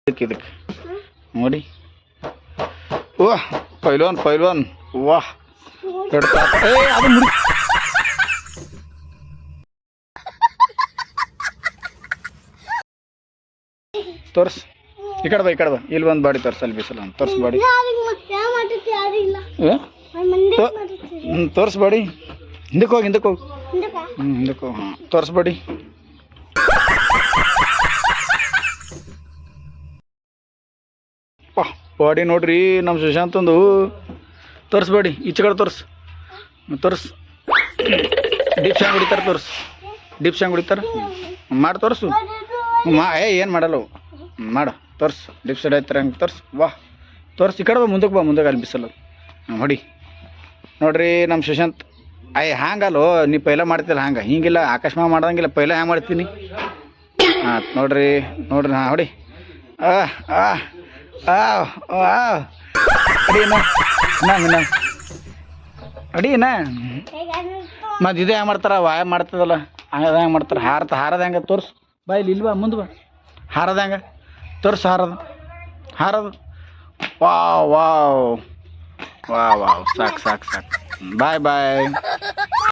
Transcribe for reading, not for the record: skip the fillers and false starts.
ಇದಕ್ಕೆ ನೋಡಿ ವಾಹ್ ಪೈಲ್ವಾನ್ ಪೈಲ್ವಾನ್ ವಾಹ್ ಅದು ಮುಡಿ ತೋರ್ಸ್ ಈ ಕಡೆ ಬಾ ಇಲ್ಲಿ ಒಂದು ಬಾಡಿ ತೋರ್ಸಲ್ಲಿ ಬಿಸಲು ತೋರ್ಸ್ ಬಾಡಿ ತೋರ್ಸ್ ಬಾಡಿ ಹಿಂದಕ್ಕೆ ಹೋಗಿ ಹಿಂದಕ್ಕೆ ಹೋಗಿ ಹಾಂ ತೋರ್ಸ್ ಬಾಡಿ ಬಾಡಿ ನೋಡ್ರಿ ನಮ್ಮ ಸುಶಾಂತಂದು ತೋರಿಸ್ಬೇಡಿ ಈಚೆ ಕಡೆ ತೋರ್ಸ್ ಡೀಪ್ ಶಾಂಗ್ ಹೊಡಿತಾರೆ ಡೀಪ್ ಶಾಂಗ್ ಹೊಡಿತಾರೆ ಮಾಡಿ ತೋರಿಸು ಏನು ಮಾಡಲ್ಲ ಮಾಡು ತೋರ್ಸು ಡೀಪ್ ಸೈಡ್ ಆಯ್ತಾರೆ ಹಂಗೆ ತೋರ್ಸು ತೋರ್ಸು ಈ ಕಡೆ ಮುಂದಕ್ಕೆ ಅಲ್ಲಿ ಬಿಸಲ್ಲ ಹೊಡಿ ನೋಡ್ರಿ ನಮ್ಮ ಸುಶಾಂತ್ ಹಂಗಲ್ಲೋ ನೀ ಪೈಲ ಮಾಡ್ತಿಲ್ಲ ಹಂಗೆ ಹಿಂಗಿಲ್ಲ ಆಕಾಶಮಾಗ ಮಾಡ್ದಂಗಿಲ್ಲ ಪೈಲ ಹ್ಯಾಂಗೆ ಮಾಡ್ತೀನಿ ಹಾಂ ನೋಡ್ರಿ ಹಾಂ ಹೊಡಿ ಅಡಿನ ಮತ್ತು ಇದು ಹೆಂಗೆ ಮಾಡ್ತಾರ ವ್ಯಾಯಾಮ ಮಾಡ್ತದಲ್ಲ ಹಂಗೆ ಹೆಂಗೆ ಮಾಡ್ತಾರೆ ಹಾರದ ಹೆಂಗೆ ತೋರ್ಸು ಬಾ ಇಲ್ಲಿ ಬಾ ಮುಂದೆ ಬಾ ಹಾರದ ಹೆಂಗೆ ತೋರ್ಸು ಹಾರದು ವಾವ್ ಸಾಕು ಬಾಯ್